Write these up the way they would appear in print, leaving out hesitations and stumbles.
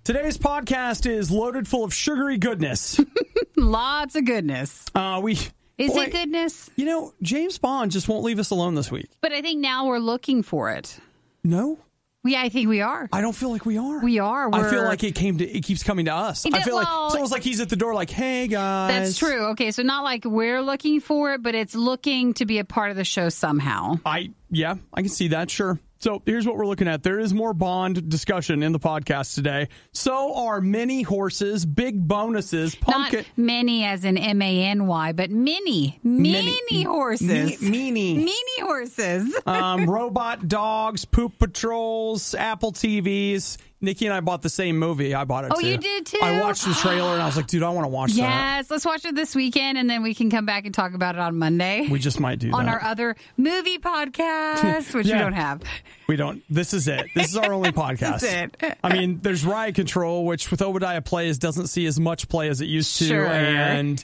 Today's podcast is loaded full of sugary goodness. Lots of goodness. Is it goodness? You know, James Bond just won't leave us alone this week. But I think now we're looking for it. No? Yeah, I think we are. I don't feel like we are. We are. I feel like it keeps coming to us. I feel like it's almost like he's at the door like, hey, guys. That's true. Okay, so not like we're looking for it, but it's looking to be a part of the show somehow. I can see that, sure. So here's what we're looking at. There is more Bond discussion in the podcast today. So are mini horses, big bonuses, pumpkin. Not many as in M-A-N-Y, but mini horses. Mini horses. Robot dogs, poop patrols, Apple TVs. Nikki and I bought the same movie. I bought it, too. Oh, you did, too? I watched the trailer, and I was like, dude, I want to watch that. Yes, let's watch it this weekend, and then we can come back and talk about it on Monday. We just might do that. On our other movie podcast, which we don't have. We don't. This is it. This is our only podcast. This is it. I mean, there's Riot Control, which with Obadiah plays doesn't see as much play as it used to. Sure. And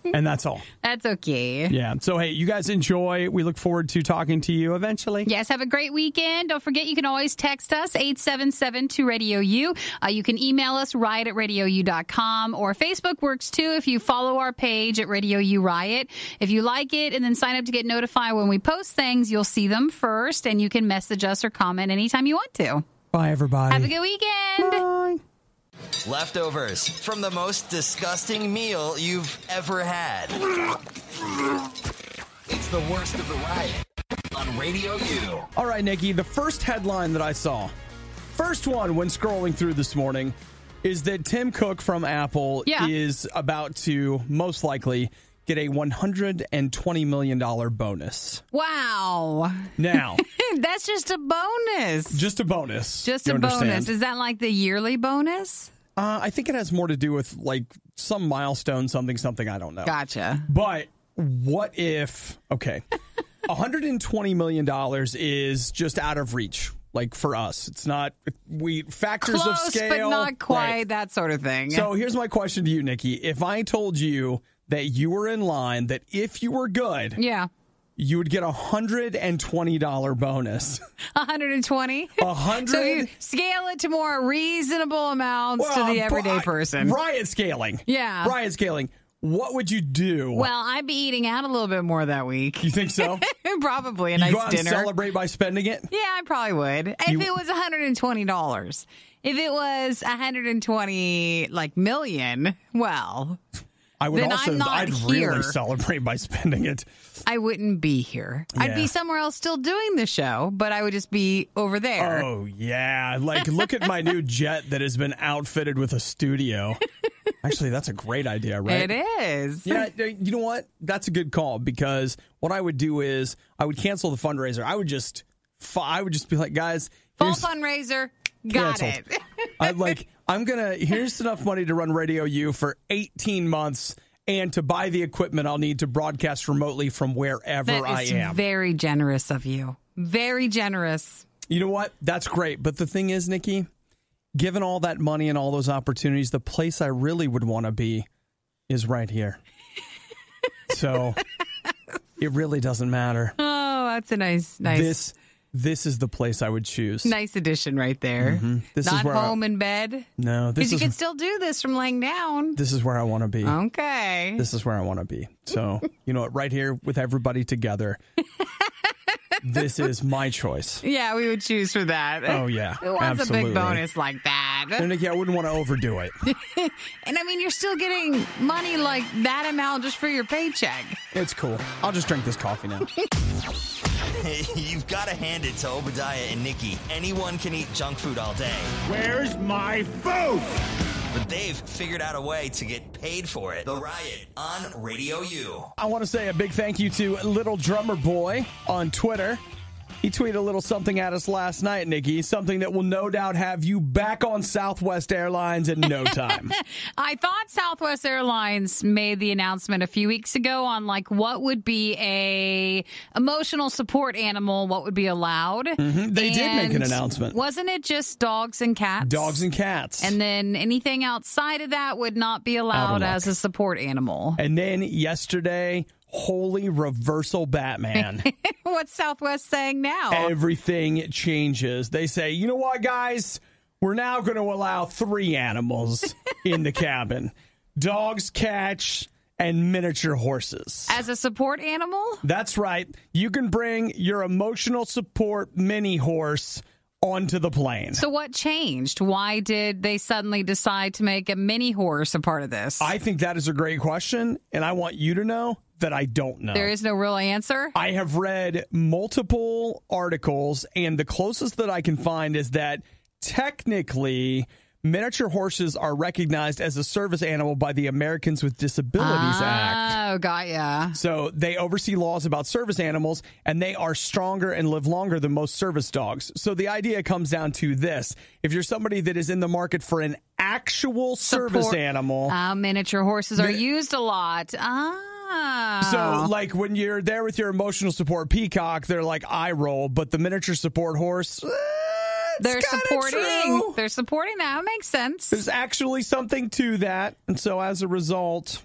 that's all. That's okay. Yeah. So, hey, you guys enjoy. We look forward to talking to you eventually. Yes, have a great weekend. Don't forget, you can always text us, 877-2RadioU. You can email us, riot@radiou.com, or Facebook works, too, if you follow our page at RadioU Riot. If you like it and then sign up to get notified when we post things, you'll see them first, and you can message us or comment anytime you want to. Bye, everybody. Have a good weekend. Bye. Leftovers from the most disgusting meal you've ever had. It's the worst of the Riot on RadioU. All right, Nikki, the first headline that I saw, first one when scrolling through this morning, is that Tim Cook from Apple is about to most likely get a $120 million bonus. Wow. Now. That's just a bonus. Just a bonus. Just a bonus. Is that like the yearly bonus? I think it has more to do with like some milestone, something, I don't know. Gotcha. But what if, $120 million is just out of reach. Like for us, it's not factors close, of scale, but not quite right. That sort of thing. So here's my question to you, Nikki. If I told you that you were in line, that if you were good, you would get $120 bonus. 120? 100? So you scale it to more reasonable amounts to the everyday person. Riot scaling. Yeah. Riot scaling. What would you do? Well, I'd be eating out a little bit more that week. You think so? Probably a nice dinner. You go out and celebrate by spending it? Yeah, I probably would. If it was $120. If it was 120 million, well, I would then I'd really celebrate by spending it. I wouldn't be here. Yeah. I'd be somewhere else still doing the show, but I would just be over there. Oh, yeah. Like, look at my new jet that has been outfitted with a studio. Actually, that's a great idea, right? It is. Yeah, you know what? That's a good call, because what I would do is I would cancel the fundraiser. I would just be like, guys, fall fundraiser. Got canceled. it. Here's enough money to run Radio U for 18 months, and to buy the equipment I'll need to broadcast remotely from wherever I am. That is very generous of you. Very generous. You know what? That's great. But the thing is, Nikki, given all that money and all those opportunities, the place I really would want to be is right here. So it really doesn't matter. Oh, that's a nice. This is the place I would choose. Nice addition right there. Mm-hmm. Not home in bed. No, because you can still do this from laying down. This is where I want to be. Okay. This is where I want to be. So, you know what? Right here with everybody together. This is my choice. Yeah, we would choose for that. Oh, yeah. Who wants a big bonus like that? And Nikki, I wouldn't want to overdo it. And I mean, you're still getting money like that amount just for your paycheck. It's cool. I'll just drink this coffee now. You've got to hand it to Obadiah and Nikki. Anyone can eat junk food all day. Where's my food? But they've figured out a way to get paid for it. The Riot on Radio U. I want to say a big thank you to Little Drummer Boy on Twitter. He tweeted a little something at us last night, Nikki, something that will no doubt have you back on Southwest Airlines in no time. I thought Southwest Airlines made the announcement a few weeks ago on what would be a emotional support animal, what would be allowed. Mm-hmm. They did make an announcement. Wasn't it just dogs and cats? Dogs and cats. And then anything outside of that would not be allowed as a support animal. And then yesterday, holy reversal Batman. What's Southwest saying now? Everything changes. They say, you know what, guys? we're now going to allow 3 animals in the cabin. Dogs, cats, and miniature horses. As a support animal? That's right. You can bring your emotional support mini horse onto the plane. So what changed? Why did they suddenly decide to make a mini horse a part of this? I think that is a great question, and I want you to know that I don't know. There is no real answer? I have read multiple articles, and the closest that I can find is that technically miniature horses are recognized as a service animal by the Americans with Disabilities Act. Oh, got ya. So they oversee laws about service animals, and they are stronger and live longer than most service dogs. So the idea comes down to this. If you're somebody that is in the market for an actual service animal. Miniature horses are used a lot. So, like, when you're there with your emotional support peacock, they're like eye roll, but the miniature support horse... They're supporting. True. They're supporting that. Makes sense. There's actually something to that. And so as a result,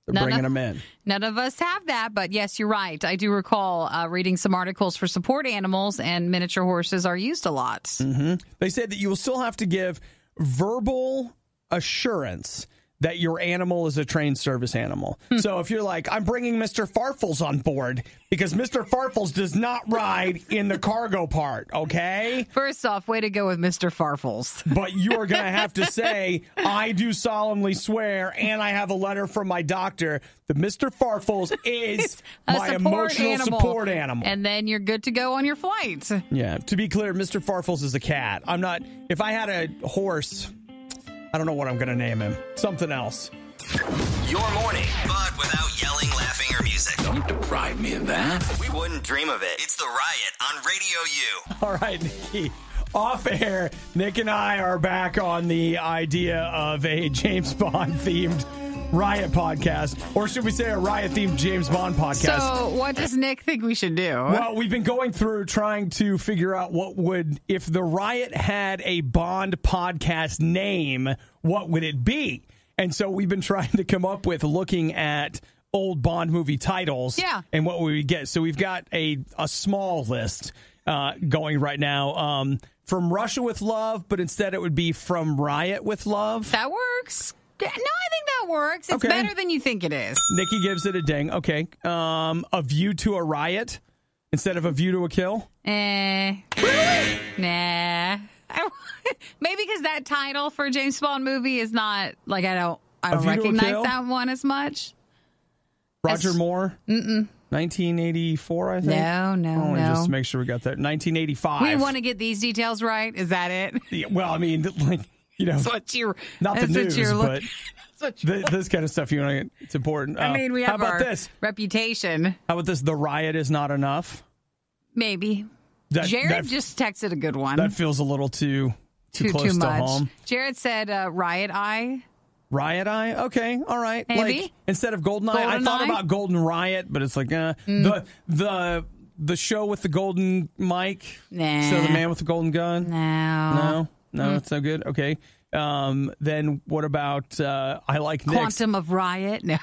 they're bringing them in. None of us have that. But yes, you're right. I do recall reading some articles for support animals, and miniature horses are used a lot. Mm-hmm. They said that you will still have to give verbal assurance that your animal is a trained service animal. So if you're like, I'm bringing Mr. Farfels on board because Mr. Farfels does not ride in the cargo part, okay? First off, way to go with Mr. Farfels. But you're going to have to say, I do solemnly swear, and I have a letter from my doctor that Mr. Farfels is my emotional support animal. And then you're good to go on your flight. Yeah. To be clear, Mr. Farfels is a cat. I'm not, if I had a horse... I don't know what I'm going to name him. Something else. Your morning, but without yelling, laughing, or music. Don't deprive me of that. We wouldn't dream of it. It's the Riot on Radio U. All right, Nikki. Off air, Nick and I are back on the idea of a James Bond-themed Riot podcast, or should we say a Riot-themed James Bond podcast. So what does Nick think we should do? Well, we've been going through trying to figure out what would, if the Riot had a Bond podcast name, what would it be? And so we've been trying to come up with looking at old Bond movie titles and what we would get. So we've got a small list going right now. From Russia with Love, but instead it would be From Riot with Love. That works. No, I think that works. It's better than you think it is. Nikki gives it a ding. Okay. A View to a Riot instead of A View to a Kill? Really? Nah. Maybe because that title for a James Bond movie is not, like, I don't recognize that one as much. Roger Moore? 1984, I think? No. Just to make sure we got that. 1985. We want to get these details right? Is that it? Yeah, well, I mean, like... You know, not the news, but this kind of stuff, you know, it's important. I mean, we have how about our this? Reputation. How about this? The Riot is not enough. Maybe. Jared just texted a good one. That feels a little too close to home. Jared said Riot Eye. Riot Eye? Okay, all right. Maybe. Like, instead of Golden Eye, I thought about Golden Riot, but it's like the show with the golden mic. Nah. So the man with the golden gun. No, that's no good. Okay. Then what about I like Nick's Quantum of Riot? No.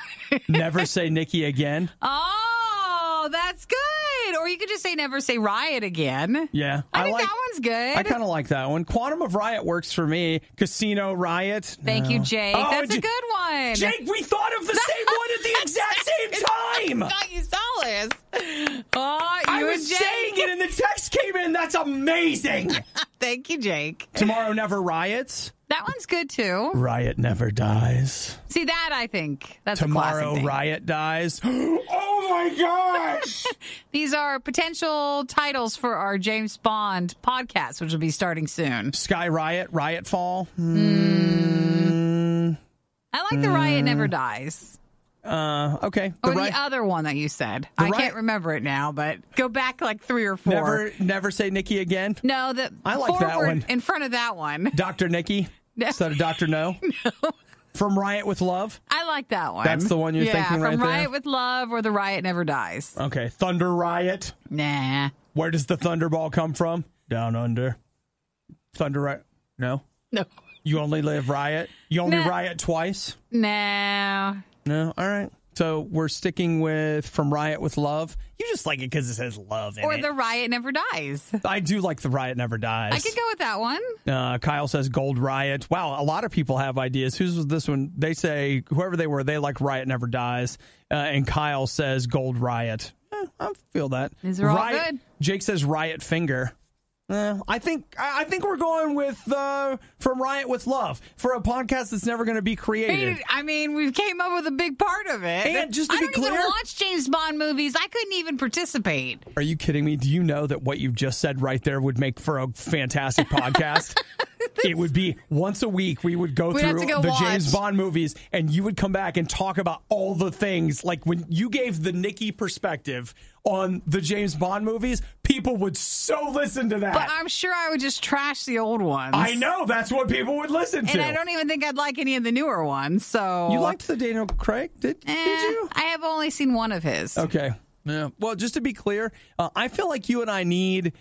Never Say Nikki Again. Oh, that's good. Or you could just say Never Say Riot Again. Yeah. I think that one's good. I kind of like that one. Quantum of Riot works for me. Casino Riot. Thank you, Jake. That's a good one. Jake, we thought of the same one at the exact same time. I thought you saw this. I was saying it and the text came in. That's amazing. Thank you, Jake. Tomorrow Never Riots. That one's good, too. Riot Never Dies. See, that I think. That's Tomorrow a classic Riot Dies. Oh, my gosh. These are potential titles for our James Bond podcast, which will be starting soon. Sky Riot, Riot Fall. I like the Riot Never Dies. Okay. Or the other one that you said. I can't remember it now, but go back like 3 or 4. Never Say Nikki Again? No, I like that one. In front of that one. Dr. Nikki? No. Instead of Dr. No? No. From Riot with Love? I like that one. That's the one you're thinking right there? From Riot with Love or The Riot Never Dies. Okay. Thunder Riot? Nah. Where does the Thunderball come from? Down under. Thunder Riot? No? No. You only live Riot? You only riot twice? No. No? All right. So we're sticking with From Riot with Love. You just like it because it says love in it. Or The Riot Never Dies. I do like The Riot Never Dies. I could go with that one. Kyle says Gold Riot. Wow, a lot of people have ideas. Whose was this one? They say, whoever they were, they like Riot Never Dies. And Kyle says Gold Riot. I feel that. These are all good. Jake says Riot Finger. I think we're going with From Riot with Love for a podcast that's never going to be created. I mean, we came up with a big part of it. And just to be clear, I don't even watch James Bond movies. I couldn't even participate. Are you kidding me? Do you know that what you just said right there would make for a fantastic podcast? It would be once a week we would go through the James Bond movies, and you would come back and talk about all the things. Like when you gave the Nikki perspective on the James Bond movies, people would so listen to that. But I'm sure I would just trash the old ones. I know. That's what people would listen to. And I don't even think I'd like any of the newer ones. So you liked the Daniel Craig? Did you? I have only seen one of his. Okay. Yeah. Well, just to be clear, I feel like you and I need...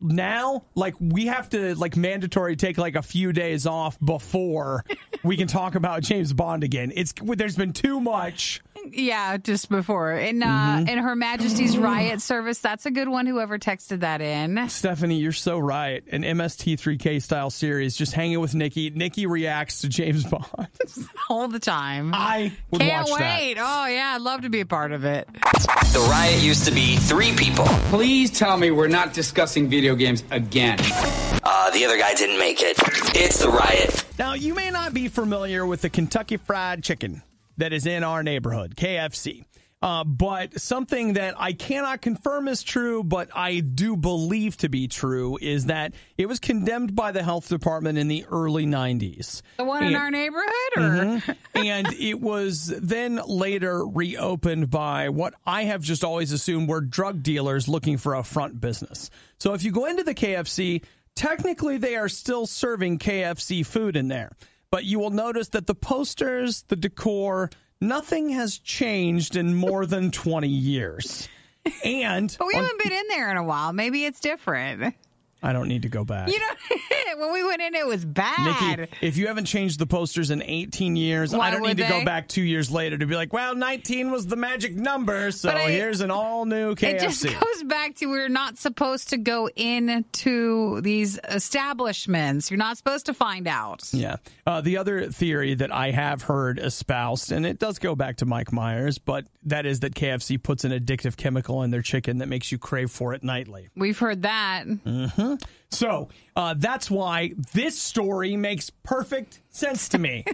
Now, like, we have to, like, mandatory take, like, a few days off before we can talk about James Bond again. There's been too much. Yeah, just before. In Her Majesty's Riot Service, that's a good one, whoever texted that in. Stephanie, you're so right. An MST3K style series, just hanging with Nikki. Nikki reacts to James Bond. All the time. I would Can't watch wait. that. Oh, yeah, I'd love to be a part of it. The Riot used to be 3 people. Please tell me we're not discussing video games again. The other guy didn't make it. It's the Riot. Now, you may not be familiar with the Kentucky Fried Chicken that is in our neighborhood, KFC. But something that I cannot confirm is true, but I do believe to be true, is that it was condemned by the health department in the early 90s. The one in our neighborhood? Or? And it was then later reopened by what I have just always assumed were drug dealers looking for a front business. So if you go into the KFC, technically they are still serving KFC food in there. But you will notice that the posters, the decor, nothing has changed in more than 20 years. But we haven't been in there in a while. Maybe it's different. I don't need to go back. You know, when we went in, it was bad. Nikki, if you haven't changed the posters in 18 years, I don't need to go back 2 years later to be like, well, 19 was the magic number, so here's an all-new KFC. It just goes back to we're not supposed to go into these establishments. You're not supposed to find out. Yeah. The other theory that I have heard espoused, and it does go back to Mike Myers, but that is that KFC puts an addictive chemical in their chicken that makes you crave for it nightly. We've heard that. Mm-hmm. So that's why this story makes perfect sense to me.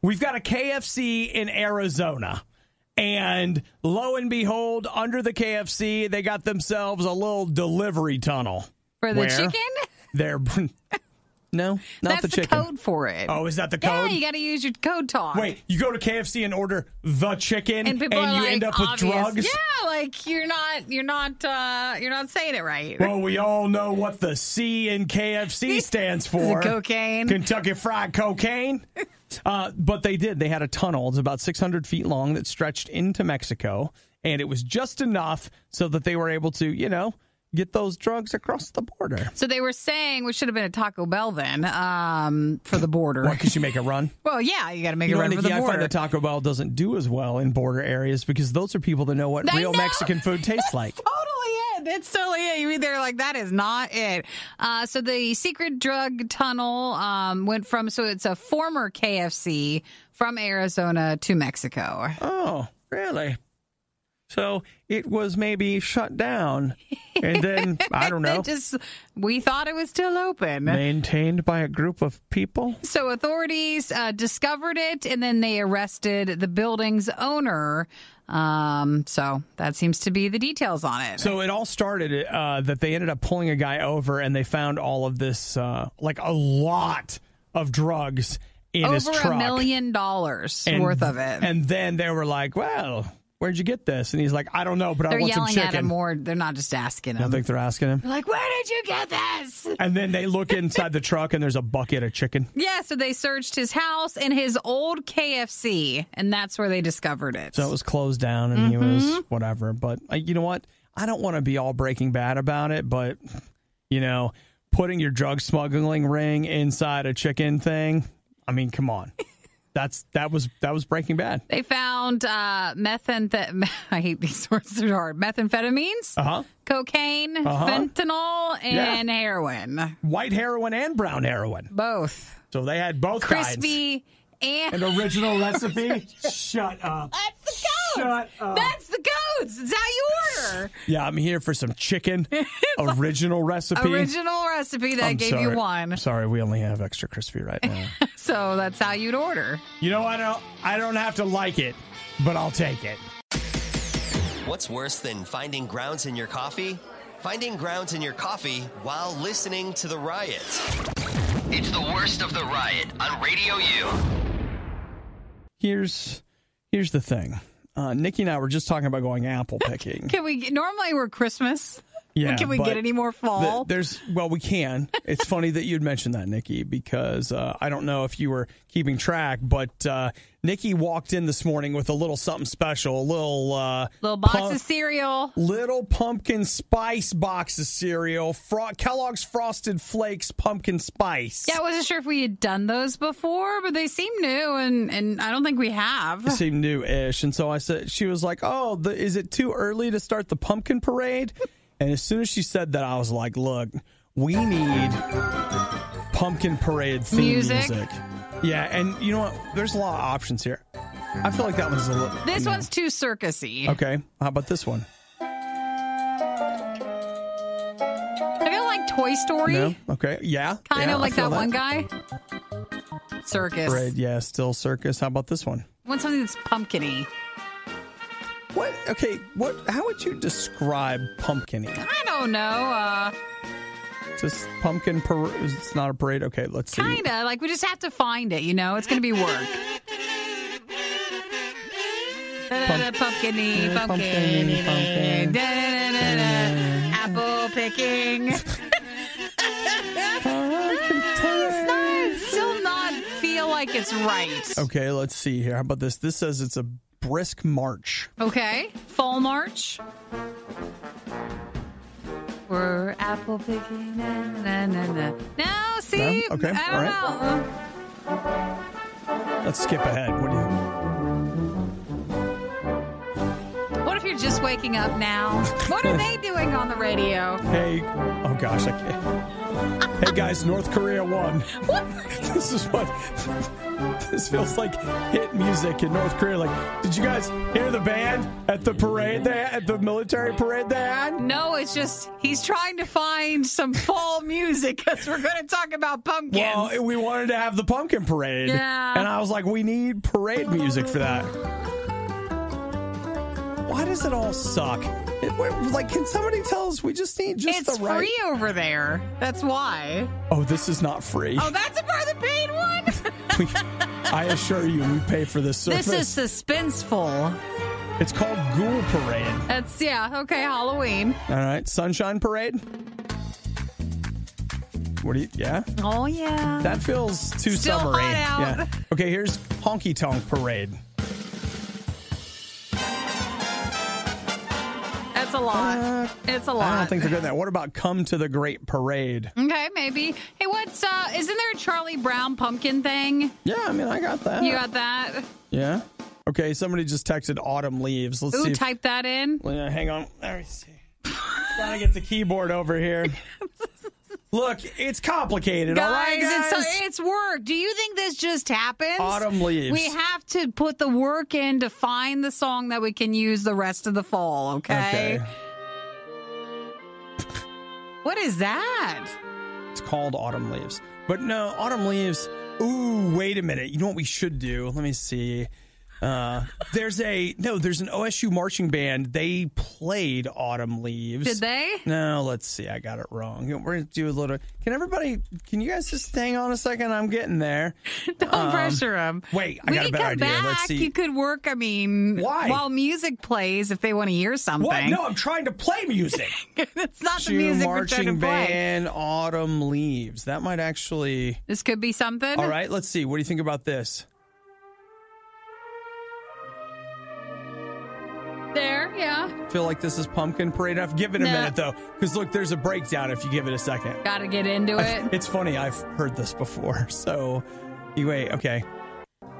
We've got a KFC in Arizona, and lo and behold, under the KFC, they got themselves a little delivery tunnel. For the chicken? No, not the chicken. That's the code for it. Oh, is that the code? Yeah, you got to use your code talk. Wait, you go to KFC and order the chicken, and you like, end up with drugs? Yeah, like you're not saying it right. Well, we all know what the C in KFC stands for. Cocaine. Kentucky Fried Cocaine. But they did. They had a tunnel. It's about 600 feet long that stretched into Mexico, and it was just enough so that they were able to, get those drugs across the border. So they were saying we should have been at Taco Bell then for the border. Why, because you make a run? Well, yeah, you got to make a run for the border. I find that Taco Bell doesn't do as well in border areas because those are people that know what real Mexican food tastes like. Totally it. That's totally it. You mean they're like, that is not it. So the secret drug tunnel went from, so it's a former KFC from Arizona to Mexico. Oh, really? So it was maybe shut down, and then, I don't know. We thought it was still open. Maintained by a group of people? So authorities discovered it, and then they arrested the building's owner. So that seems to be the details on it. So it all started that they ended up pulling a guy over, and they found all of this, like a lot of drugs in his truck. Over $1 million worth of it. And then they were like, well... Where'd you get this? And he's like, I don't know, but I want some chicken. They're yelling at him more. They're not just asking him. I think they're asking him. They're like, where did you get this? And then they look inside the truck, and there's a bucket of chicken. Yeah, so they searched his house and his old KFC, and that's where they discovered it. So it was closed down, and he was whatever. But you know what? I don't want to be all Breaking Bad about it, but, putting your drug smuggling ring inside a chicken thing, I mean, come on. that was Breaking Bad. They found I hate these words, they're hard. Methamphetamines, cocaine, fentanyl, and heroin. White heroin and brown heroin. Both. So they had both crispy kinds. An original recipe? Shut up. That's the codes. Shut up. That's the codes. It's how you order. Yeah, I'm here for some chicken. Original recipe. Original recipe that gave you one. Sorry, we only have extra crispy right now. So that's how you'd order. You know, I don't have to like it, but I'll take it. What's worse than finding grounds in your coffee? Finding grounds in your coffee while listening to the Riot. It's the worst of the Riot on Radio U. Here's the thing. Nikki and I were just talking about going apple picking. Normally we're Christmas. Yeah, can we get any more fall? We can. It's funny that you'd mentioned that, Nikki, because I don't know if you were keeping track, but Nikki walked in this morning with a little something special, a little box of cereal, little pumpkin spice box of cereal, Kellogg's Frosted Flakes pumpkin spice. Yeah, I wasn't sure if we had done those before, but they seem new, and I don't think we have. They seem new-ish, and so I said, she was like, "Oh, is it too early to start the pumpkin parade?" And as soon as she said that, I was like, look, we need pumpkin parade theme music. Yeah, and you know what? There's a lot of options here. I feel like that one's a little... This one's too circusy. Okay, how about this one? I feel like Toy Story. No? Okay, yeah. Kind of like that one guy. Circus. Parade, yeah, still circus. How about this one? I want something that's pumpkin-y. What? Okay, how would you describe pumpkin-y? I don't know. Just pumpkin parade. It's not a parade. Okay, let's see. Kind of. Like, we just have to find it, you know? It's going to be work. Pumpkin-y, pumpkin-y. Apple picking. It's still not feel like it's right. Okay, let's see here. How about this? This says it's a brisk march. Okay. Fall march. We're apple picking. No, see? No? Okay. I don't know. Let's skip ahead. What do you think? What if you're just waking up now? What are they doing on the radio? Hey. Oh, gosh. I can't. Hey, guys. North Korea won. What? This feels like hit music in North Korea. Like, did you guys hear the band at the parade at the military parade they had? No, it's just he's trying to find some fall music because we're going to talk about pumpkins. Well, we wanted to have the pumpkin parade. Yeah. And I was like, we need parade music for that. Why does it all suck? Can somebody tell us we just need just the right... It's free over there. That's why. Oh, this is not free. Oh, that's a part of the paid one? I assure you, we pay for this service. This is suspenseful. It's called Ghoul Parade. Okay, Halloween. All right, Sunshine Parade? Yeah? Oh, yeah. That feels too still summery. Hot out. Yeah. Okay, here's Honky Tonk Parade. It's a lot. It's a lot. I don't think they're good at that. What about Come to the Great Parade? Okay, maybe. Hey, isn't there a Charlie Brown pumpkin thing? Yeah, I mean, I got that. You got that? Yeah. Okay, somebody just texted Autumn Leaves. Let's see. Type that in. Hang on. Let me see. Trying to get the keyboard over here. Look, it's complicated, all right, guys? It's work. Do you think this just happens? Autumn Leaves. We have to put the work in to find the song that we can use the rest of the fall, okay? What is that? It's called Autumn Leaves. But no, Autumn Leaves... Ooh, wait a minute. You know what we should do? Let me see. There's an OSU marching band. They played Autumn Leaves. Did they? No, let's see. I got it wrong. We're going to do a little... Can you guys just hang on a second? I'm getting there. Don't pressure them. Wait, I got a better idea. Back. Let's see. You could work, why? While music plays if they want to hear something. What? No, I'm trying to play music. It's not the music we're trying to play. Marching band, Autumn Leaves. That might actually... This could be something. All right, let's see. What do you think about this? There, yeah. Feel like this is Pumpkin Parade enough? Give it a minute, though. Because, look, there's a breakdown if you give it a second. Got to get into it. It's funny. I've heard this before. So, you wait. Okay.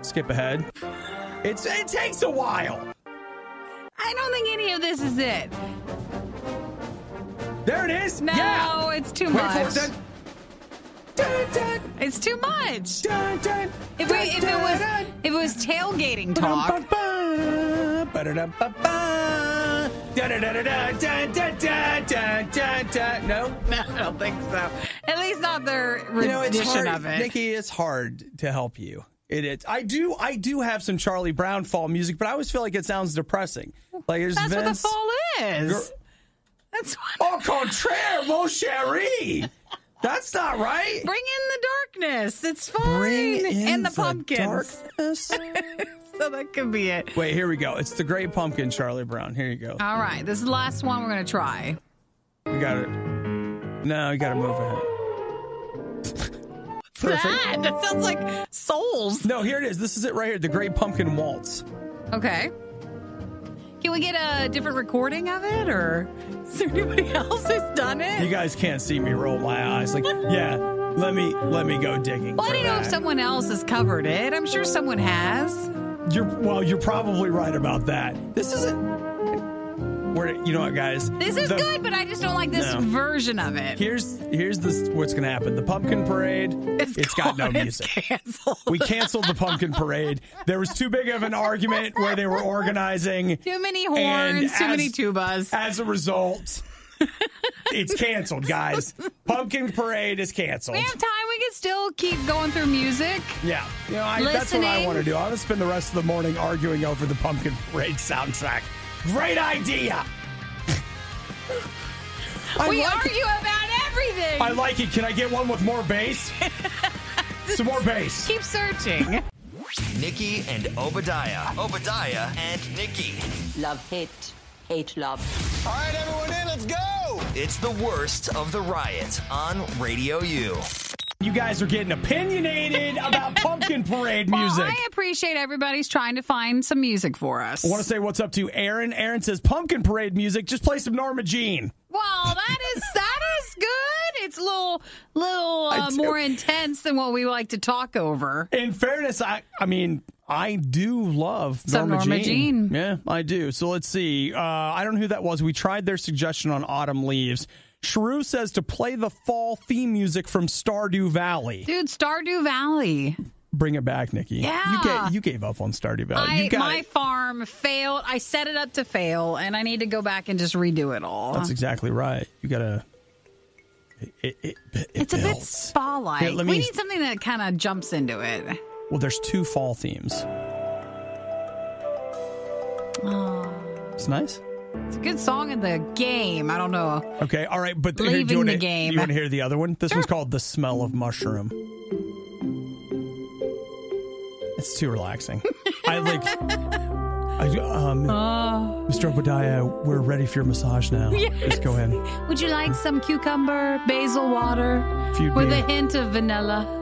skip ahead. It takes a while. I don't think any of this is it. There it is. No, yeah. It's too Wait much. for it. Dun, dun, It's too much. dun, dun, If dun, it was tailgating dun, talk, ba-da-ba-ba, ba-da-da-ba-ba, da-da-da-da-da-da-da-da-da-da. No? no, I don't think so. At least not their It's rendition hard, of it. Nikki, it's hard to help you. It is. I do have some Charlie Brown fall music, but I always feel like it sounds depressing. Like there's That's Vince. what the fall is. That's what. Au contraire, mon chéri. That's not right. Bring in the darkness. It's fine. And the pumpkins. Darkness. So that could be it. Wait, here we go. It's the Great Pumpkin, Charlie Brown. Here you go. All right. This is the last one we're going to try. You got it. No, you got to move ahead. Perfect. That sounds like Souls. No, here it is. This is it right here. The Great Pumpkin Waltz. Okay. Can we get a different recording of it, or is there anybody else who's done it? You guys can't see me roll my eyes. Like, yeah, let me go digging. Well, I don't know if someone else has covered it. I'm sure someone has. You're probably right about that. This isn't. You know what, guys? This is good, but I just don't like this version of it. Here's what's going to happen. The Pumpkin Parade, it's got no music. Canceled. We canceled the Pumpkin Parade. There was too big of an argument where they were organizing. Too many horns, too many tubas. As a result, it's canceled, guys. Pumpkin Parade is canceled. We have time. We can still keep going through music. Yeah. That's what I want to do. I want to spend the rest of the morning arguing over the Pumpkin Parade soundtrack. Great idea. We argue about everything. I like it. Can I get one with more bass? Some more bass. Keep searching. Nikki and Obadiah. Obadiah and Nikki. Love, hate, hate, love. All right, everyone in, let's go. It's the worst of the riot on Radio U. You guys are getting opinionated about Pumpkin Parade music. Well, I appreciate everybody's trying to find some music for us. I want to say what's up to Aaron. Aaron says, Pumpkin Parade music, just play some Norma Jean. Well, that is good. It's a little more intense than what we like to talk over. In fairness, I do love Norma Jean. Yeah, I do. So let's see. I don't know who that was. We tried their suggestion on Autumn Leaves. Shrew says to play the fall theme music from Stardew Valley. Dude, Stardew Valley. Bring it back, Nikki. Yeah. You gave up on Stardew Valley. My farm failed. I set it up to fail, and I need to go back and just redo it all. That's exactly right. You got to... It's a bit spa-like. We need something that kind of jumps into it. Well, there's 2 fall themes. Oh. It's nice. It's a good song in the game. I don't know. Okay, all right. But leaving the game. You want to hear the other one? This Sure. one's called The Smell of Mushroom. It's too relaxing. Mr. Obadiah, we're ready for your massage now. Yes. Just go in. Would you like some cucumber, basil water with a hint of vanilla?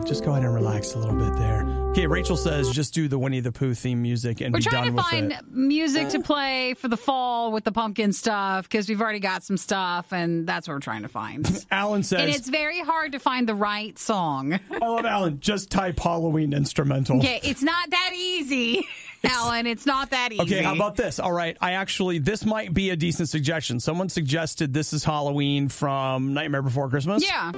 Just go ahead and relax a little bit there. Okay, Rachel says just do the Winnie the Pooh theme music and We're be done trying to with find it. music to play for the fall with the pumpkin stuff because we've already got some stuff, and that's what we're trying to find. Alan says... And it's very hard to find the right song. I love Alan. Just type Halloween instrumental. Okay, it's not that easy, Alan. It's not that easy. Okay, how about this? All right, this might be a decent suggestion. Someone suggested This Is Halloween from Nightmare Before Christmas. Yeah.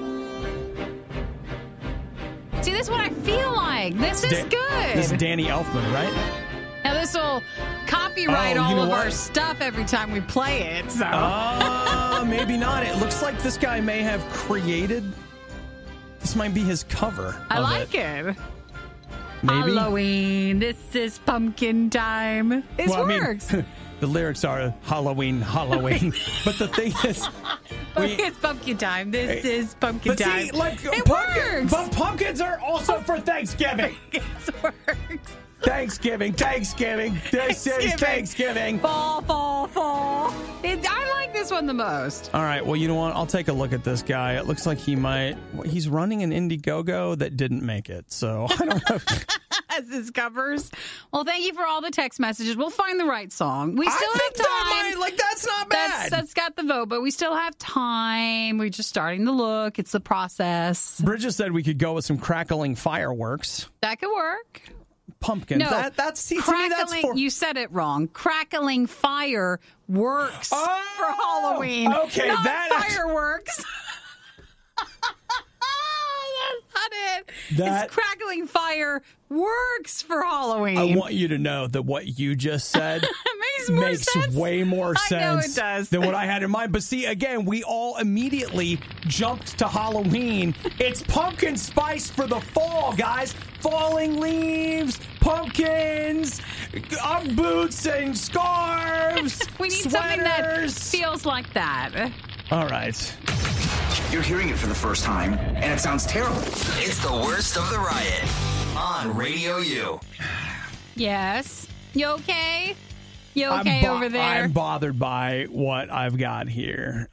See, this is what I feel like. This is good. This is Danny Elfman, right? Now, this will copyright all of our stuff every time we play it. So maybe not. It looks like this guy may have created... This might be his cover. I like it. Maybe. Halloween, this is pumpkin time. This works. The lyrics are Halloween, Halloween. But the thing is... It's pumpkin time. This is pumpkin time. See, like, it works. But pumpkins are also for Thanksgiving. It works. Thanksgiving. This is Thanksgiving. Fall. I like this one the most. All right, well, you know what? I'll take a look at this guy. It looks like he's running an Indiegogo that didn't make it, so I don't know. As his covers. Well, thank you for all the text messages. We'll find the right song. We still have time. That's not bad. That's got the vote, but we still have time. We're just starting to look. It's the process. Bridget said we could go with some crackling fireworks. That could work. pumpkins. No, That's to me, that's for... You said it wrong. Crackling fire works for Halloween. Okay, not that fireworks. That's not it. It's crackling fire works for Halloween. I want you to know that what you just said makes way more sense I know it does. than what I had in mind. But see, again, we all immediately jumped to Halloween. It's pumpkin spice for the fall, guys. Falling leaves, pumpkins, boots and scarves. We need sweaters. something that feels like that. All right. You're hearing it for the first time, and it sounds terrible. It's the worst of the riot on RadioU. Yes. You okay? You okay over there? I'm bothered by what I've got here.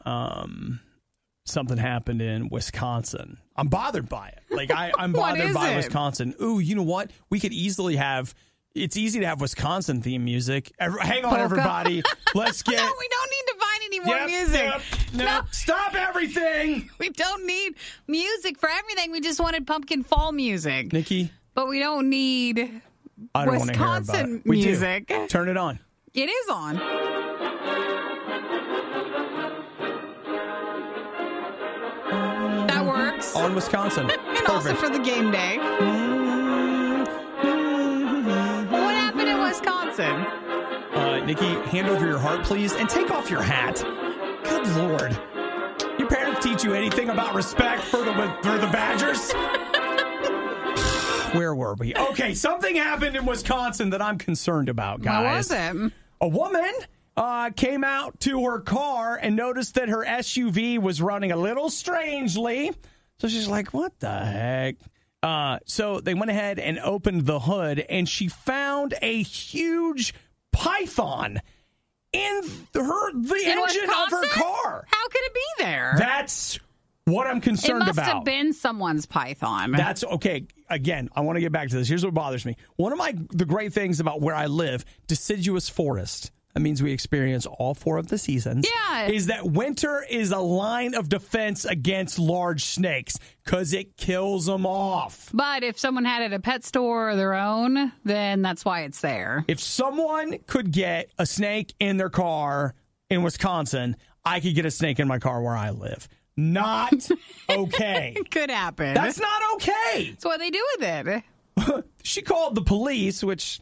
Something happened in Wisconsin. I'm bothered by it. Like I'm bothered by Wisconsin. Ooh, you know what? We could easily have. It's easy to have Wisconsin theme music. Hang on, everybody. Let's get. No, we don't need to find any more music. No, stop everything. We don't need music for everything. We just wanted pumpkin fall music, Nikki. But we don't need I don't Wisconsin we music. Do. Turn it on. It is on. That works. On Wisconsin. And also for the game day. What happened in Wisconsin? Nikki, hand over your heart, please, and take off your hat. Good Lord. Your parents teach you anything about respect for the Badgers? Where were we? Okay, something happened in Wisconsin that I'm concerned about, guys. What was it? A woman came out to her car and noticed that her SUV was running a little strangely. So she's like, what the heck? So they went ahead and opened the hood, and she found a huge python in the engine of her car. How could it be there? That's what I'm concerned about. It must have been someone's python. That's okay. Again, I want to get back to this. Here's what bothers me. One of the great things about where I live, deciduous forest. That means we experience all 4 of the seasons. Yeah. Is that winter is a line of defense against large snakes because it kills them off. But if someone had it at a pet store or their own, then that's why it's there. If someone could get a snake in their car in Wisconsin, I could get a snake in my car where I live. Not okay. It could happen. That's not okay. That's what they do with it. She called the police, which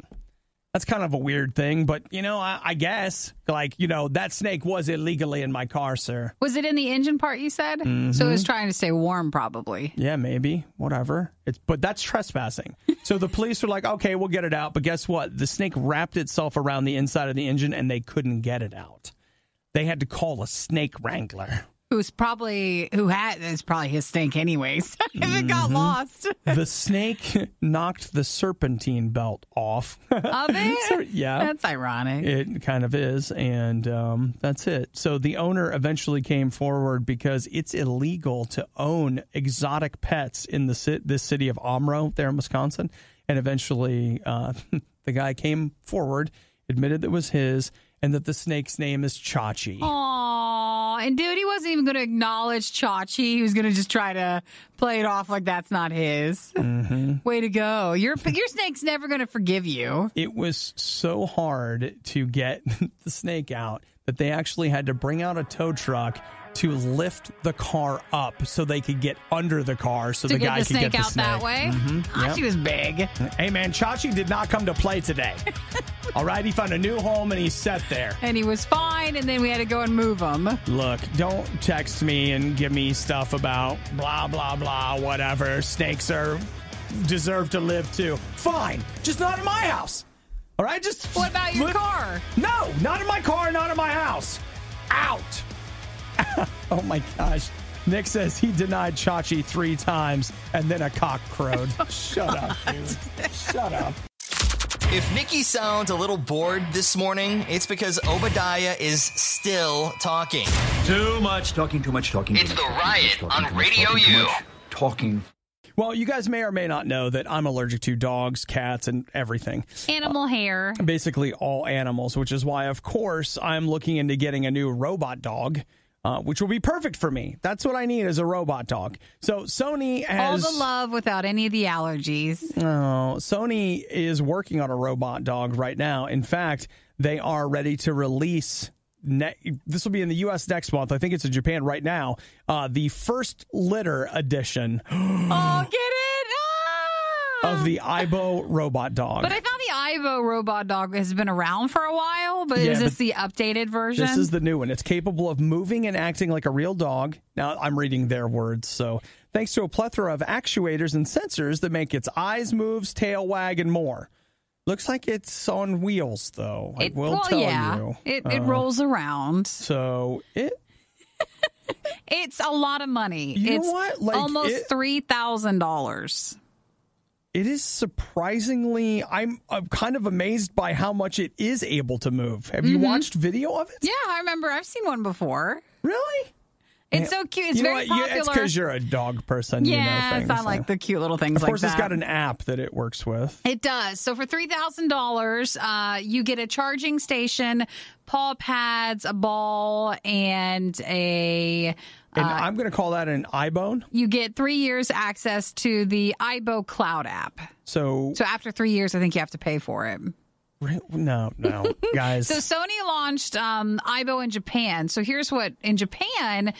that's kind of a weird thing. But, I guess, that snake was illegally in my car, sir. Was it in the engine part, you said? Mm-hmm. So it was trying to stay warm, probably. Yeah, maybe. Whatever. But that's trespassing. So the police were like, okay, we'll get it out. But guess what? The snake wrapped itself around the inside of the engine, and they couldn't get it out. They had to call a snake wrangler. It's probably his snake anyways, if it got lost. The snake knocked the serpentine belt off. Of it? Yeah. That's ironic. It kind of is, and that's it. So the owner eventually came forward because it's illegal to own exotic pets in this city of Omro there in Wisconsin. And eventually the guy came forward, admitted that it was his, and that the snake's name is Chachi. Aww. And dude, he wasn't even going to acknowledge Chachi. He was going to just try to play it off like that's not his. Mm-hmm. Way to go. Your snake's never going to forgive you. It was so hard to get the snake out that they actually had to bring out a tow truck to lift the car up so they could get under the car so the guy could get the snake out that way. Mm-hmm. Chachi was big. Hey man, Chachi did not come to play today. All right, he found a new home and he sat there. And he was fine, and then we had to go and move him. Look, don't text me and give me stuff about blah, blah, blah, whatever. Snakes deserve to live too. Fine, just not in my house. All right, just... What about your car? No, not in my car, not in my house. Out. Oh my gosh. Nick says he denied Chachi 3 times and then a cock crowed. Shut up, dude. Shut up. If Nikki sounds a little bored this morning, it's because Obadiah is still talking. Too much talking, too much talking. It's the Riot on RadioU. Talking. Well, you guys may or may not know that I'm allergic to dogs, cats, and everything. Animal hair. Basically all animals, which is why, of course, I'm looking into getting a new robot dog. which will be perfect for me. That's what I need as a robot dog. So Sony has... all the love without any of the allergies. Oh, Sony is working on a robot dog right now. In fact, they are ready to release... this will be in the U.S. next month. I think it's in Japan right now. The first litter edition. Oh, get it! Of the Aibo robot dog. But I thought the Aibo robot dog has been around for a while, but is this the updated version? This is the new one. It's capable of moving and acting like a real dog. Now, I'm reading their words. So, thanks to a plethora of actuators and sensors that make its eyes move, tail wag, and more. Looks like it's on wheels, though. I will tell you. It rolls around. So, it's a lot of money. You it's know what? Like, almost $3,000. It is surprisingly, I'm kind of amazed by how much it is able to move. Have you watched video of it? Yeah, I remember. I've seen one before. Really? It's so cute. It's very popular. Yeah, it's because you're a dog person. Yeah, it's not like the cute little things like that. Of course, it's got an app that it works with. It does. So for $3,000, you get a charging station, paw pads, a ball, and a... And I'm going to call that an iBone. You get 3 years access to the Aibo Cloud app. So after 3 years, I think you have to pay for it. No, guys. So Sony launched Aibo in Japan. So here's what, in Japan,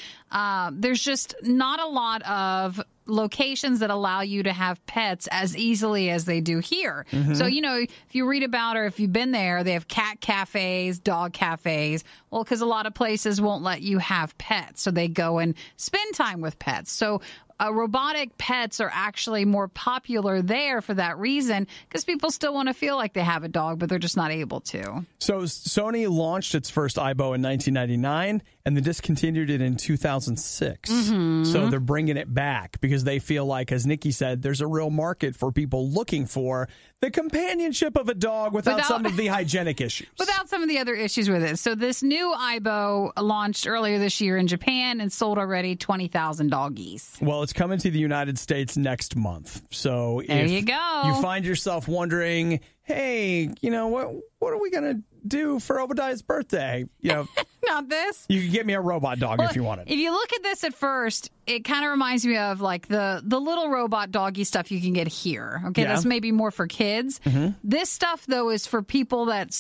there's just not a lot of locations that allow you to have pets as easily as they do here. Mm-hmm. So, if you read about or if you've been there, they have cat cafes, dog cafes. Well, because a lot of places won't let you have pets. So they go and spend time with pets. So robotic pets are actually more popular there for that reason, because people still want to feel like they have a dog, but they're just not able to. So Sony launched its first Aibo in 1999, and they discontinued it in 2006. Mm-hmm. So they're bringing it back because they feel like, as Nikki said, there's a real market for people looking for the companionship of a dog without some of the hygienic issues. Without some of the other issues with it. So this new Aibo launched earlier this year in Japan and sold already 20,000 doggies. Well, it's coming to the United States next month. So there you go. You find yourself wondering, hey, what are we going to do for Obadiah's birthday? Not this. You can get me a robot dog if you want it. If you look at this at first, it kind of reminds me of like the little robot doggy stuff you can get here. Okay, This may be more for kids. Mm-hmm. This stuff, though, is for people that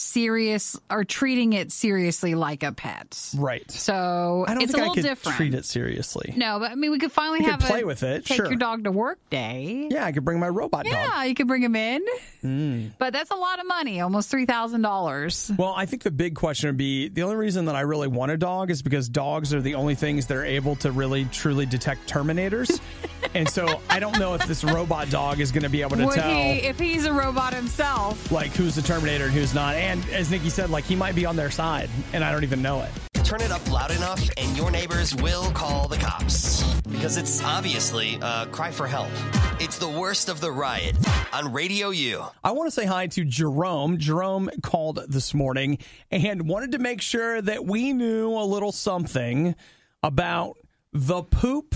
are treating it seriously like a pet. Right. So I don't it's think a little different. Treat it seriously. No, but I mean, we could finally play with it. Take your dog to work day. Yeah, I could bring my robot dog. Yeah, you could bring him in. But that's a lot of money, almost $3,000. Well, I think the big question would be, the only reason that I really want a dog is because dogs are the only things that are able to really, truly detect Terminators. And so I don't know if this robot dog is going to be able to tell. If he's a robot himself. Like, who's the Terminator and who's not. And as Nikki said, like, he might be on their side, and I don't even know it. Turn it up loud enough, and your neighbors will call the cops. Because it's obviously a cry for help. It's the worst of the riot on RadioU. I want to say hi to Jerome. Jerome called this morning and wanted to make sure that we knew a little something about the poop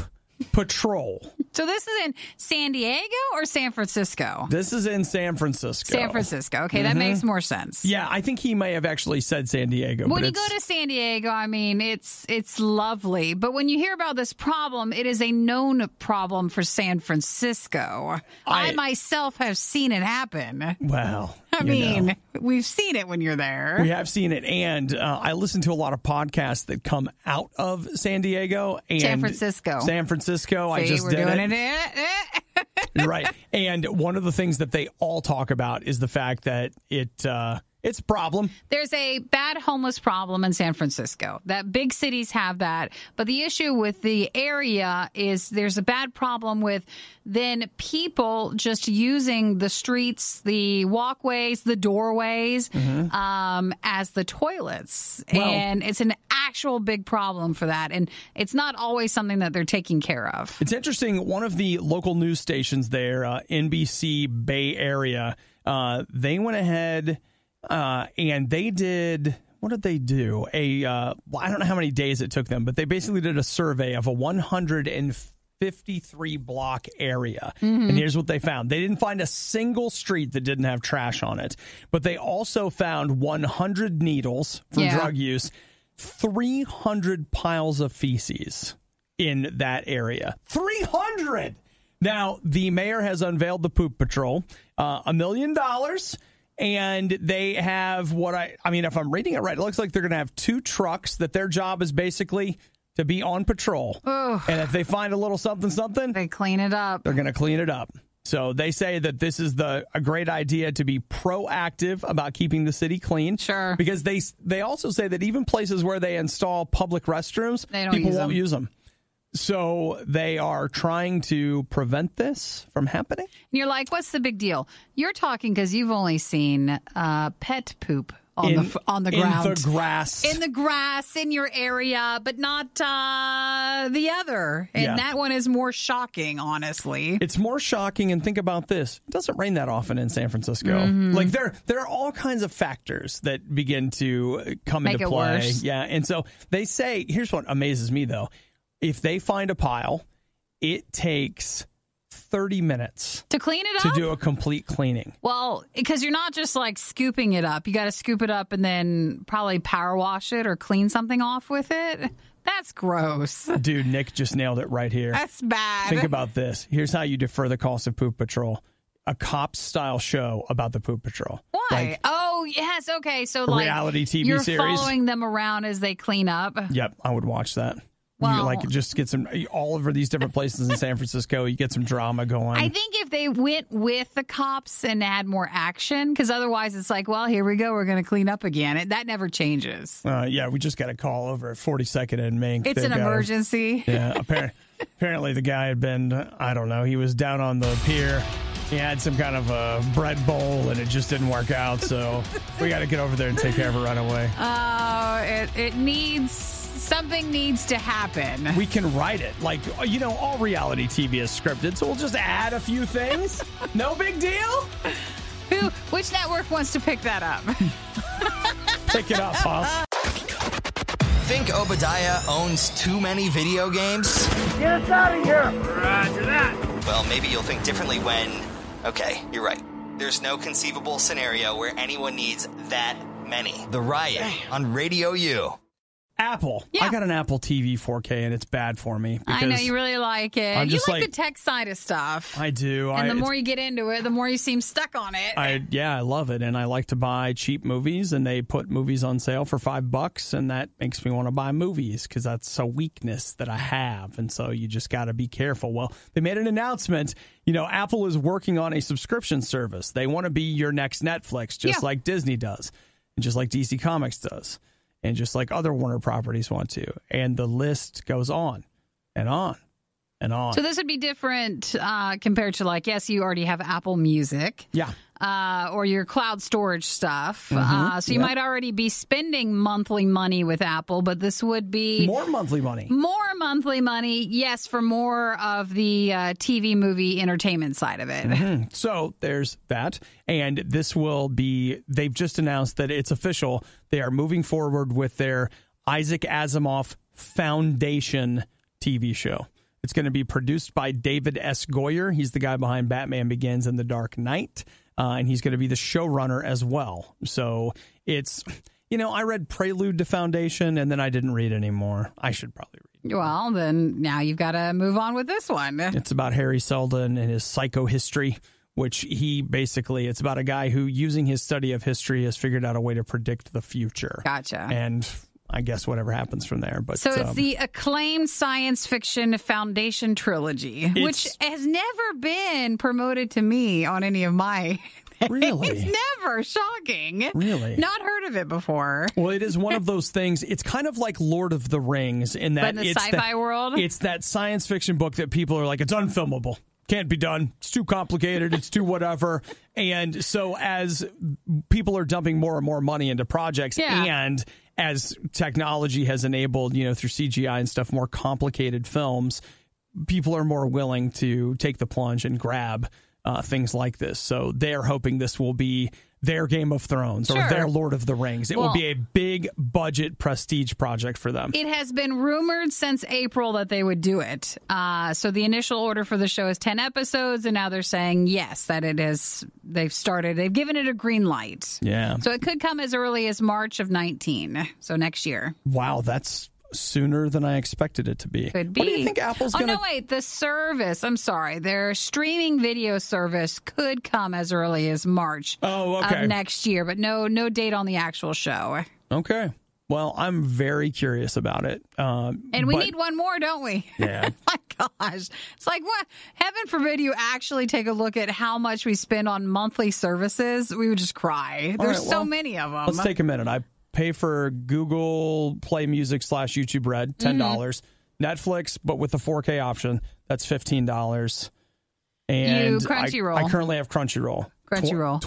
patrol. So this is in San Diego or San Francisco? This is in San Francisco. San Francisco. Okay, that makes more sense. Yeah, I think he may have actually said San Diego. When you go to San Diego, I mean, it's lovely. But when you hear about this problem, it is a known problem for San Francisco. I myself have seen it happen. Well, I mean, we've seen it when you're there. We have seen it. And I listen to a lot of podcasts that come out of San Diego and San Francisco. See, I just did it. You're right. And one of the things that they all talk about is the fact that it's a problem. There's a bad homeless problem in San Francisco. That big cities have that. But the issue with the area is there's a bad problem with then people just using the streets, the walkways, the doorways as the toilets. Well, and it's an actual big problem for that. And it's not always something that they're taking care of. It's interesting. One of the local news stations there, NBC Bay Area, they went ahead and they did, what did they do? I don't know how many days it took them, but they basically did a survey of a 153 block area. And here's what they found. They didn't find a single street that didn't have trash on it, but they also found 100 needles for drug use, 300 piles of feces in that area. 300! Now, the mayor has unveiled the Poop Patrol, $1 million, and they have if I'm reading it right, it looks like they're going to have 2 trucks that their job is basically to be on patrol. Ugh. And if they find a little something, they clean it up. They're going to clean it up. So they say that this is a great idea to be proactive about keeping the city clean. Sure. Because they also say that even places where they install public restrooms, people won't use them. So they are trying to prevent this from happening. And you're like, what's the big deal? You're talking because you've only seen pet poop on the ground. In the grass. In the grass, in your area, but not the other. And that one is more shocking, honestly. It's more shocking, and think about this. It doesn't rain that often in San Francisco. Mm-hmm. Like, there are all kinds of factors that begin to come into play. Worse. Yeah, and so they say, here's what amazes me, though. If they find a pile, it takes 30 minutes to clean it to up? do a complete cleaning. Well, because you're not just like scooping it up. You got to scoop it up and then probably power wash it or clean something off with it. That's gross. Dude, Nick just nailed it right here. That's bad. Think about this. Here's how you defer the cost of Poop Patrol. A Cops-style show about the Poop Patrol. Why? Oh, yes. Okay. So like reality TV you're series. Following them around as they clean up. Yep, I would watch that. Well, you just get some all over these different places in San Francisco. You get some drama going. I think if they went with the cops and had more action, because otherwise it's like, well, here we go. We're going to clean up again. That never changes. We just got a call over at 42nd and Mink. It's an emergency. Yeah, apparently the guy had been, I don't know, he was down on the pier. He had some kind of a bread bowl, and it just didn't work out. So we got to get over there and take care of a runaway. It needs... Something needs to happen. We can write it. Like, all reality TV is scripted, so we'll just add a few things. No big deal. Which network wants to pick that up? Pick it up, huh? Think Obadiah owns too many video games? Get us out of here! Roger that. Well, maybe you'll think differently when... Okay, you're right. There's no conceivable scenario where anyone needs that many. The Riot on RadioU. Apple. Yeah. I got an Apple TV 4K, and it's bad for me. I know you really like it. You like the tech side of stuff. I do. And the more you get into it, the more you seem stuck on it. I love it, and I like to buy cheap movies, and they put movies on sale for $5, and that makes me want to buy movies because that's a weakness that I have, and so you just got to be careful. Well, they made an announcement. Apple is working on a subscription service. They want to be your next Netflix, just like Disney does, and just like DC Comics does. And just like other Warner properties want to. And the list goes on and on and on. So this would be different compared to yes, you already have Apple Music. Yeah. Or your cloud storage stuff. Mm-hmm. So you might already be spending monthly money with Apple, but this would be... More monthly money. More monthly money, yes, for more of the TV movie entertainment side of it. Mm-hmm. So there's that. And this will be... They've just announced that it's official. They are moving forward with their Isaac Asimov Foundation TV show. It's going to be produced by David S. Goyer. He's the guy behind Batman Begins and The Dark Knight. And he's going to be the showrunner as well. So it's, I read Prelude to Foundation, and then I didn't read anymore. I should probably read. Well, then now you've got to move on with this one. It's about Harry Seldon and his psychohistory, which it's about a guy who, using his study of history, has figured out a way to predict the future. Gotcha. And I guess whatever happens from there. But so it's the acclaimed science fiction Foundation trilogy, which has never been promoted to me on any of my... Really? It's never. Shocking. Really? Not heard of it before. Well, it is one of those things. It's kind of like Lord of the Rings in that but in the sci-fi world? It's that science fiction book that people are like, it's unfilmable. Can't be done. It's too complicated. It's too whatever. And so as people are dumping more and more money into projects and as technology has enabled, through CGI and stuff, more complicated films, people are more willing to take the plunge and grab things like this. So they're hoping this will be their Game of Thrones or their Lord of the Rings. It will be a big budget prestige project for them. It has been rumored since April that they would do it. So the initial order for the show is 10 episodes, and now they're saying yes, that they've given it a green light. Yeah. So it could come as early as March of 19, so next year. Wow, that's sooner than I expected it to be. Could be. What do you think Apple's going to... Oh, no, wait. The service, I'm sorry. Their streaming video service could come as early as March of next year, but no date on the actual show. Okay. Well, I'm very curious about it. And we need one more, don't we? Yeah. My gosh. It's like, what? Heaven forbid you actually take a look at how much we spend on monthly services. We would just cry. There's so many of them. Let's take a minute. I pay for Google Play Music / YouTube Red, $10. Netflix, but with the 4K option, that's $15. And Crunchyroll. I currently have Crunchyroll. $27.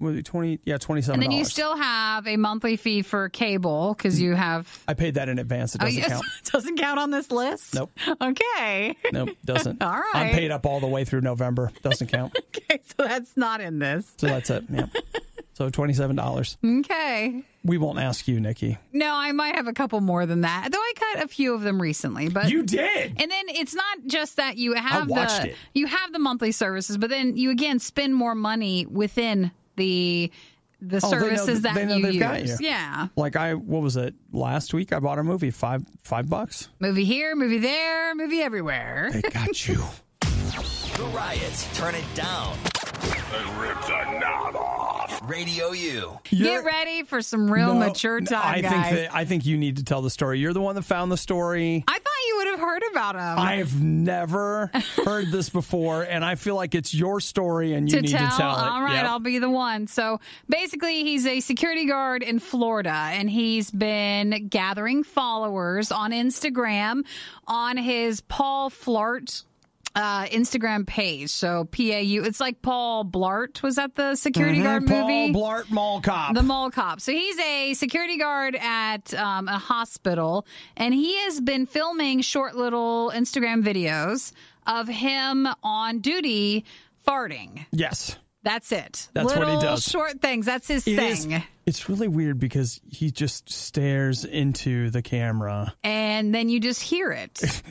$27. And then you still have a monthly fee for cable because you have... I paid that in advance. It doesn't count. Doesn't count on this list? Nope. Okay. Nope, doesn't. All right. I'm paid up all the way through November. Doesn't count. Okay, so that's not in this. So that's it. Yeah. So $27. Okay. We won't ask you, Nikki. No, I might have a couple more than that. Though I cut a few of them recently. But you did. And then it's not just that you have you have the monthly services, but then you again spend more money within the services that you use. Got you. Yeah. Like what was it? Last week I bought a movie, $5. Movie here, movie there, movie everywhere. They got you. The Riot. Turn it down. And rip the knob off. RadioU. Get ready for some real mature time, guys. I think you need to tell the story. You're the one that found the story. I thought you would have heard about him. I've never heard this before, and I feel like it's your story, and you need to tell it. All right, I'll be the one. So basically, he's a security guard in Florida, and he's been gathering followers on Instagram on his Paul Flart Instagram page. So PAU. It's like Paul Blart. Was that the security guard movie? Paul Blart Mall Cop. The Mall Cop. So he's a security guard at a hospital, and he has been filming short little Instagram videos of him on duty farting. Yes. That's it. That's little what he does. Short things. That's his thing. It's really weird because he just stares into the camera. And then you just hear it.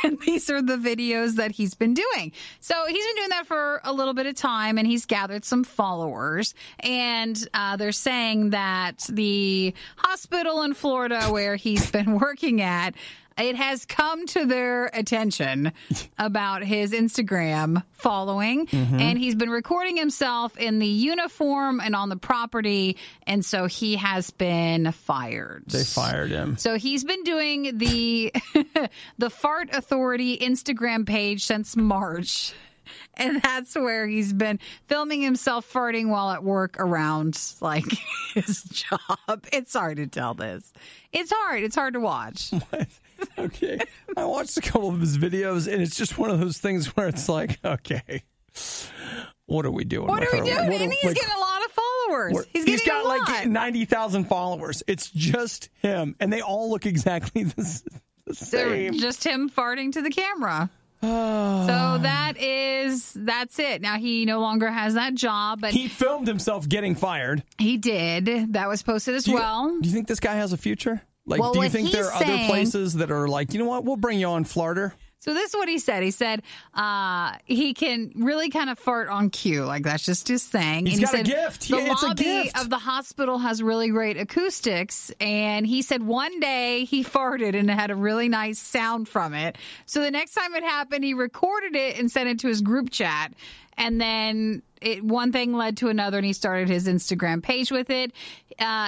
And these are the videos that he's been doing. So he's been doing that for a little bit of time, and he's gathered some followers. And they're saying that the hospital in Florida where he's been working at, it has come to their attention about his Instagram following, and he's been recording himself in the uniform and on the property, and so he has been fired. They fired him. So he's been doing the Fart Authority Instagram page since March. And that's where he's been filming himself farting while at work around, like, his job. It's hard to tell this. It's hard. It's hard to watch. What? Okay. I watched a couple of his videos, and it's just one of those things where it's like, okay, what are we doing? What are we doing? And he's getting a lot of followers. He's got like 90,000 followers. It's just him, and they all look exactly the same. They're just him farting to the camera. So that's it. Now he no longer has that job, but he filmed himself getting fired. He did. That was posted as well. Do you think this guy has a future? Like, do you think there are other places that are like, you know what, we'll bring you on, Flarter? So this is what he said. He said he can really kind of fart on cue. Like, that's just his thing. He's got a gift. The It's a lobby gift. of the hospital has really great acoustics. And he said one day he farted and it had a really nice sound from it. So the next time it happened, he recorded it and sent it to his group chat. And then one thing led to another, and he started his Instagram page with it.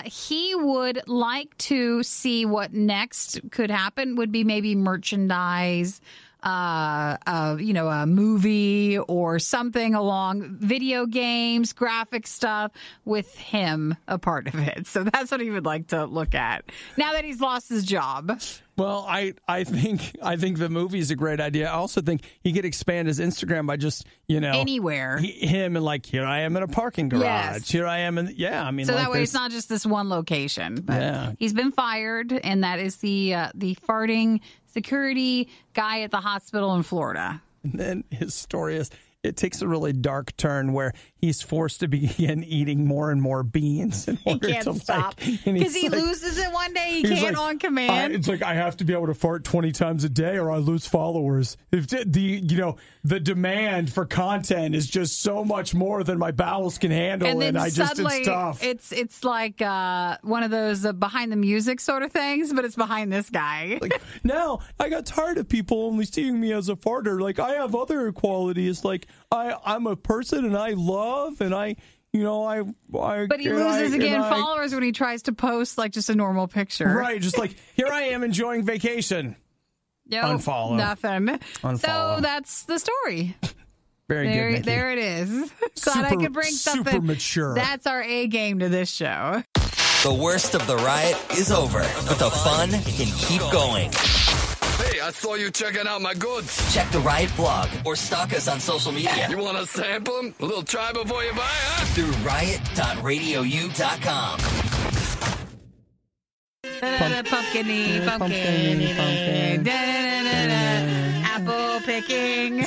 He would like to see what next could happen, would be maybe merchandise, a movie or something along video games, graphic stuff with him a part of it. So that's what he would like to look at now that he's lost his job. Well, I think the movie is a great idea. I also think he could expand his Instagram by just, anywhere. Him and like, here I am in a parking garage. Yes. Here I am in, So that way it's not just this one location. But he's been fired, and that is the farting security guy at the hospital in Florida. And then his story is, it takes a really dark turn where he's forced to begin eating more and more beans in order he can't to stop because he loses it one day. He can't on command. It's like I have to be able to fart 20 times a day or I lose followers. If the demand for content is just so much more than my bowels can handle, and I just it's tough. It's like one of those behind the music sort of things, but it's behind this guy. Like, now I got tired of people only seeing me as a farter. Like, I have other qualities. Like, I'm a person and I love and I. But he loses followers when he tries to post like just a normal picture. Right, just like, here I am enjoying vacation. Yep, unfollow. Nothing. Unfollow. So that's the story. Very good, Nikki. There it is. Glad I could bring something. Super mature. That's our A game to this show. The worst of the riot is over, but the fun can keep going. Hey, I saw you checking out my goods. Check the Riot blog or stalk us on social media. You want to sample them? A little try before you buy, huh? Through riot.radiou.com. Pumpkin. Apple picking.